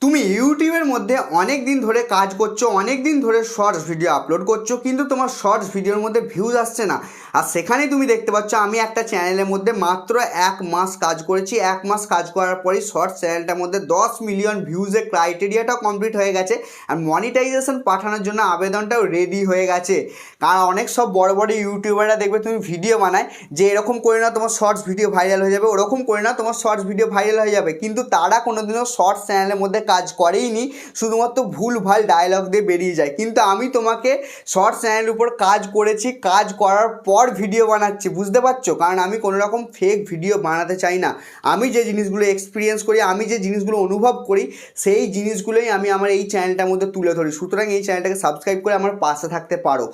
তুমি ইউটিউবের মধ্যে অনেক দিন ধরে কাজ করছো, অনেক দিন ধরে শর্টস ভিডিও আপলোড করছো, কিন্তু তোমার শর্টস ভিডিওর মধ্যে ভিউজ আসছে না। আর সেখানেই তুমি দেখতে পাচ্ছ আমি একটা চ্যানেলের মধ্যে মাত্র 1 মাস কাজ করেছি। 1 মাস কাজ করার পরই শর্টস চ্যানেলটার মধ্যে 10 মিলিয়ন ভিউজের ক্রাইটেরিয়াটাও কমপ্লিট হয়ে গেছে, আর মনিটাইজেশন পাঠানোর জন্য আবেদনটাও রেডি হয়ে গেছে। কারণ অনেক সব বড় বড় ইউটিউবাররা দেখবে তুমি ভিডিও বানায় যে এরকম করে না তোমার শর্টস ভিডিও ভাইরাল হয়ে যাবে, ওরকম করে না তোমার শর্টস ভিডিও ভাইরাল হয়ে যাবে, কিন্তু তারা কোনোদিনও শর্টস চ্যানেলের মধ্যে কাজ করেইনি, শুধুমাত্র ভুলভাল ডায়লগ দিয়ে বেরিয়ে যায়। কিন্তু আমি তোমাকে শর্টস চ্যানেলের উপর কাজ করেছি, কাজ করার পর ভিডিও বানাচ্ছি, বুঝতে পারছো? কারণ আমি কোনো রকম ফেক ভিডিও বানাতে চাই না। আমি যে জিনিসগুলো এক্সপিরিয়েন্স করি, আমি যে জিনিসগুলো অনুভব করি, সেই জিনিসগুলোই আমি আমার এই চ্যানেলটার মধ্যে তুলে ধরি। সুতরাং এই চ্যানেলটাকে সাবস্ক্রাইব করে আমার পাশে থাকতে পারো।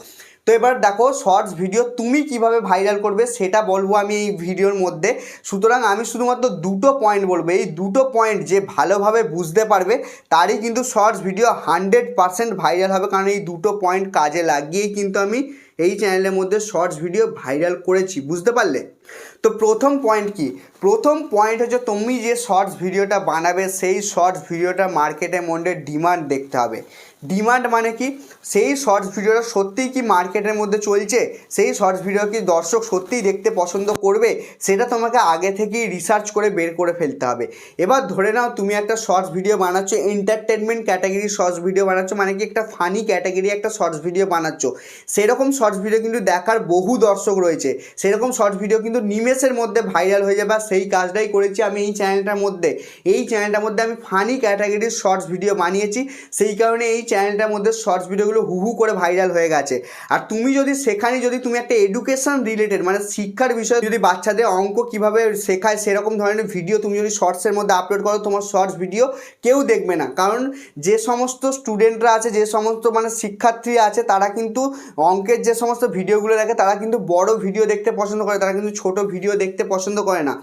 তো এবার দেখো শর্টস ভিডিও তুমি কিভাবে ভাইরাল করবে সেটা বলবো আমি এই ভিডিওর মধ্যে। সুতরাং আমি শুধুমাত্র দুটো পয়েন্ট বলবো, এই দুটো পয়েন্ট যে ভালোভাবে বুঝতে পারবে তারই কিন্তু শর্টস ভিডিও 100% ভাইরাল হবে। কারণ এই দুটো পয়েন্ট কাজে লাগিয়েই কিন্তু আমি এই চ্যানেলের মধ্যে শর্টস ভিডিও ভাইরাল করেছি, বুঝতে পারলে? তো প্রথম পয়েন্ট কি? প্রথম পয়েন্ট হচ্ছে তুমি যে শর্টস ভিডিওটা বানাবে সেই শর্টস ভিডিওটা মার্কেটের মধ্যে ডিমান্ড দেখতে হবে। ডিমান্ড মানে কি? সেই শর্টস ভিডিওটা সত্যিই কি মার্কেটের মধ্যে চলছে, সেই শর্টস ভিডিও কি দর্শক সত্যিই দেখতে পছন্দ করবে, সেটা তোমাকে আগে থেকেই রিসার্চ করে বের করে ফেলতে হবে। এবার ধরে নাও তুমি একটা শর্টস ভিডিও বানাচ্ছ, এন্টারটেনমেন্ট ক্যাটাগরির শর্টস ভিডিও বানাচ্ছ, মানে কি একটা ফানি ক্যাটাগরি একটা শর্টস ভিডিও বানাচ্ছ। সেরকম শর্টস ভিডিও কিন্তু দেখার বহু দর্শক রয়েছে, সেরকম শর্টস ভিডিও কিন্তু নিমেষের মধ্যে ভাইরাল হয়ে যাবে। আর সেই কাজটাই করেছি আমি এই চ্যানেলটার মধ্যে। এই চ্যানেলটার মধ্যে আমি ফানি ক্যাটাগরির শর্টস ভিডিও বানিয়েছি, সেই কারণে এই চ্যানেলটার মধ্যে শর্টস ভিডিওগুলো হু করে ভাইরাল হয়ে গেছে। আর তুমি যদি সেখানে যদি তুমি একটা এডুকেশন রিলেটেড মানে শিক্ষার বিষয়ে যদি বাচ্চাদের অঙ্ক কীভাবে শেখায় সেরকম ধরনের ভিডিও তুমি যদি শর্টসের মধ্যে আপলোড করো, তোমার শর্টস ভিডিও কেউ দেখবে না। কারণ যে সমস্ত স্টুডেন্টরা আছে, যে সমস্ত মানে শিক্ষার্থী আছে, তারা কিন্তু অঙ্কের যে সমস্ত ভিডিওগুলো দেখে তারা কিন্তু বড় ভিডিও দেখতে পছন্দ করে, তারা কিন্তু ছোট ভিডিও দেখতে পছন্দ করে না।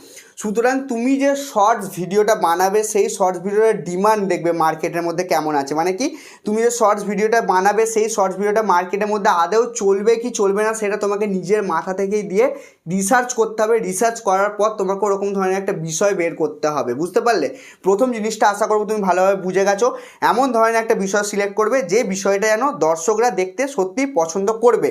সুতরাং তুমি যে শর্টস ভিডিওটা বানাবে সেই শর্টস ভিডিওটার ডিমান্ড দেখবে মার্কেটের মধ্যে কেমন আছে। মানে কি, তুমি যে শর্টস ভিডিওটা বানাবে সেই শর্টস ভিডিওটা মার্কেটের মধ্যে আদৌ চলবে কি চলবে না সেটা তোমাকে নিজের মাথা থেকেই দিয়ে রিসার্চ করতে হবে। রিসার্চ করার পর তোমাকে ওরকম ধরনের একটা বিষয় বের করতে হবে, বুঝতে পারলে? প্রথম জিনিসটা আশা করবো তুমি ভালোভাবে বুঝে গেছো। এমন ধরনের একটা বিষয় সিলেক্ট করবে যে বিষয়টা যেন দর্শকরা দেখতে সত্যি পছন্দ করবে।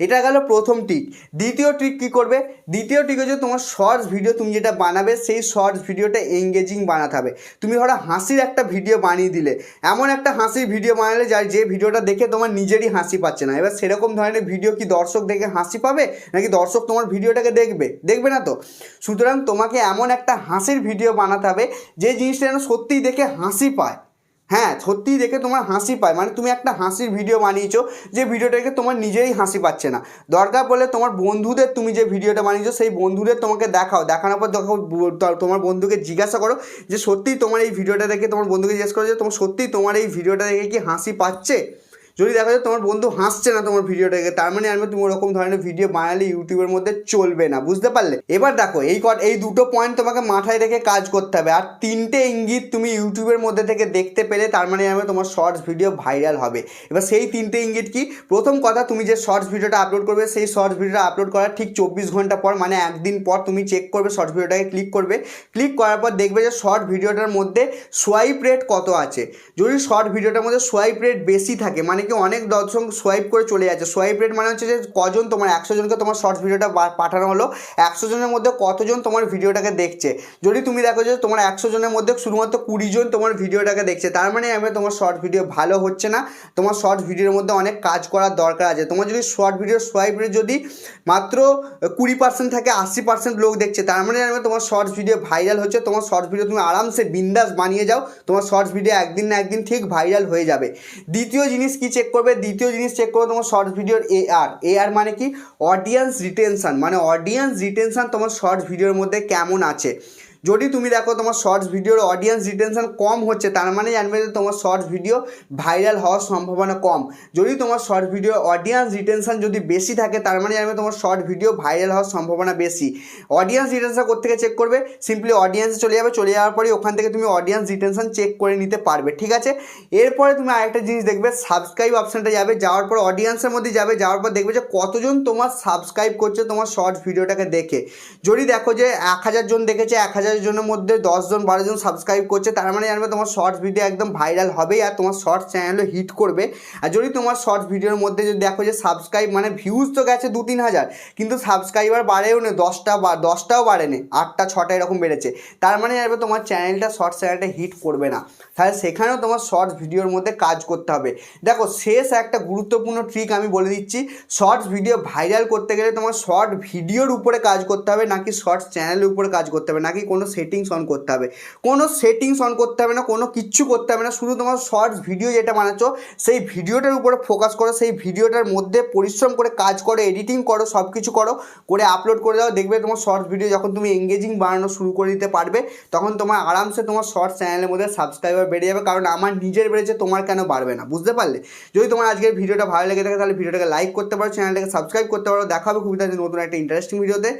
এটা গেল প্রথম ট্রিক। দ্বিতীয় ট্রিক কী করবে? দ্বিতীয় ট্রিক হচ্ছে তোমার শর্টস ভিডিও তুমি যেটা বানাবে সেই শর্টস ভিডিওটা এঙ্গেজিং বানাতে হবে। তুমি ধরো হাসির একটা ভিডিও বানিয়ে দিলে, এমন একটা হাসির ভিডিও বানালে যার যে ভিডিওটা দেখে তোমার নিজেরই হাসি পাচ্ছে না। এবার সেরকম ধরনের ভিডিও কি দর্শক দেখে হাসি পাবে, নাকি দর্শক তোমার ভিডিওটাকে দেখবে? দেখবে না তো। সুতরাং তোমাকে এমন একটা হাসির ভিডিও বানাতে হবে যে জিনিসটা যেন সত্যিই দেখে হাসি পায়। হ্যাঁ, সত্যিই দেখে তোমার হাসি পায়। মানে তুমি একটা হাসির ভিডিও বানিয়েছো যে ভিডিওটাকে তোমার নিজেরই হাসি পাচ্ছে না, দরকার পড়লে তোমার বন্ধুদের তুমি যে ভিডিওটা বানিয়েছো সেই বন্ধুদের তোমাকে দেখাও, দেখানোর পর দেখো তোমার বন্ধুকে জিজ্ঞাসা করো যে সত্যিই তোমার এই ভিডিওটা দেখে, তোমার বন্ধুকে জিজ্ঞেস করো যে তোমার সত্যিই তোমার এই ভিডিওটা দেখে কি হাসি পাচ্ছে। যদি দেখা যায় তোমার বন্ধু হাসছে না তোমার ভিডিওটা দেখে, তার মানে তুমি ওরকম ধরনের ভিডিও বানালে ইউটিউবের মধ্যে চলবে না, বুঝতে পারলে? এবার দেখো এই দুটো পয়েন্ট তোমাকে মাথায় রেখে কাজ করতে হবে। আর তিনটে ইঙ্গিত তুমি ইউটিউবের মধ্যে থেকে দেখতে পেলে তার মানে তোমার শর্টস ভিডিও ভাইরাল হবে। এবার সেই তিনটে ইঙ্গিত কি? প্রথম কথা, তুমি যে শর্টস ভিডিওটা আপলোড করবে সেই শর্টস ভিডিওটা আপলোড করার ঠিক 24 ঘন্টা পর, মানে একদিন পর তুমি চেক করবে, শর্টস ভিডিওটাকে ক্লিক করবে। ক্লিক করার পর দেখবে যে শর্ট ভিডিওটার মধ্যে সোয়াইপ রেট কত আছে। যদি শর্ট ভিডিওটার মধ্যে সোয়াইপ রেট বেশি থাকে, মানে কি অনেক দর্শক সোয়াইপ করে চলে যাচ্ছে। সোয়াইপ রেট মানে হচ্ছে যে কজন তোমার 100 জনকে তোমার শর্টস ভিডিওটা পাঠানো হলো, 100 জনের মধ্যে কতজন তোমার ভিডিওটাকে দেখছে। যদি তুমি দেখো যে তোমার 100 জনের মধ্যে শুধুমাত্র 20 জন তোমার ভিডিওটাকে দেখছে, তার মানে তোমার শর্ট ভিডিও ভালো হচ্ছে না, তোমার শর্ট ভিডিওর মধ্যে অনেক কাজ করার দরকার আছে। তোমার যদি শর্ট ভিডিওর সোয়াইপ রেট যদি মাত্র 20% থাকে, 80% লোক দেখছে, তার মানে তোমার শর্টস ভিডিও ভাইরাল হচ্ছে। তোমার শর্টস ভিডিও তুমি আরামসে বিন্দাস বানিয়ে যাও, তোমার শর্টস ভিডিও একদিন না একদিন ঠিক ভাইরাল হয়ে যাবে। দ্বিতীয় জিনিস কি চেক করবে? দ্বিতীয় জিনিস চেক করবে তোমার শর্টস ভিডিওর এআর মানে কি? Audience retention. মানে অডিয়েন্স রিটেনশন তোমার শর্টস ভিডিওর মধ্যে কেমন আছে। যদি তুমি দেখো তোমার শর্টস ভিডিওর অডিয়েন্স রিটেনশন কম হচ্ছে, তার মানে জানবে যে তোমার শর্টস ভিডিও ভাইরাল হওয়ার সম্ভাবনা কম। যদি তোমার শর্ট ভিডিও অডিয়েন্স রিটেনশন যদি বেশি থাকে, তার মানে জানবে তোমার শর্ট ভিডিও ভাইরাল হওয়ার সম্ভাবনা বেশি। অডিয়েন্স রিটেনশন কোত্থেকে চেক করবে? সিম্পলি অডিয়েন্সে চলে যাবে, চলে যাওয়ার পরে ওখান থেকে তুমি অডিয়েন্স রিটেনশন চেক করে নিতে পারবে, ঠিক আছে? এরপরে তুমি আরেকটা জিনিস দেখবে, সাবস্ক্রাইব অপশানটা যাবে, যাওয়ার পর অডিয়েন্সের মধ্যে যাবে, যাওয়ার পর দেখবে যে কতজন তোমার সাবস্ক্রাইব করছে তোমার শর্টস ভিডিওটাকে দেখে। যদি দেখো যে 1000 জন দেখেছে, 1000 জনের মধ্যে 10জন 12জন সাবস্ক্রাইব করছে, তার মানে জানবে তোমার শর্টস ভিডিও একদম ভাইরাল হবেই আর তোমার শর্টস চ্যানেলও হিট করবে। আর যদি তোমার শর্টস ভিডিওর মধ্যে যদি দেখো যে সাবস্ক্রাইব মানে ভিউজ তো গেছে 2-3 হাজার, কিন্তু সাবস্ক্রাইবার বাড়েও না, 10টাও বাড়েনি, 8টা 6টা এরকম বেড়েছে, তার মানে জানবে তোমার চ্যানেলটা শর্টস চ্যানেলটা হিট করবে না। তাহলে সেখানেও তোমার শর্টস ভিডিওর মধ্যে কাজ করতে হবে। দেখো শেষ একটা গুরুত্বপূর্ণ ট্রিক আমি বলে দিচ্ছি, শর্টস ভিডিও ভাইরাল করতে গেলে তোমার শর্ট ভিডিওর উপরে কাজ করতে হবে, নাকি শর্টস চ্যানেলের উপরে কাজ করতে হবে, নাকি কোনো সেটিংস অন করতে হবে। কোনো সেটিংস অন করতে হবে না, কোনো কিচ্ছু করতে হবে না, শুধু তোমার শর্টস ভিডিও যেটা বানাচ্ছ সেই ভিডিওটার উপরে ফোকাস করো, সেই ভিডিওটার মধ্যে পরিশ্রম করে কাজ করো, এডিটিং করো, সব কিছু করো, করে আপলোড করে দাও। দেখবে তোমার শর্টস ভিডিও যখন তুমি এঙ্গেজিং বানানো শুরু করে দিতে পারবে, তখন তোমার আরামসে তোমার শর্টস চ্যানেলের মধ্যে সাবস্ক্রাইবার বেড়ে যাবে। কারণ আমার নিজের বেড়েছে, তোমার কেন বাড়বে না, বুঝতে পারলে? যদি তোমার আজকের ভিডিওটা ভালো লেগে থাকে তাহলে ভিডিওটাকে লাইক করতে পারো, চ্যানেলটাকে সাবস্ক্রাইব করতে পারো। দেখা হবে খুবই নতুন একটা ইন্টারেস্টিং ভিডিওতে।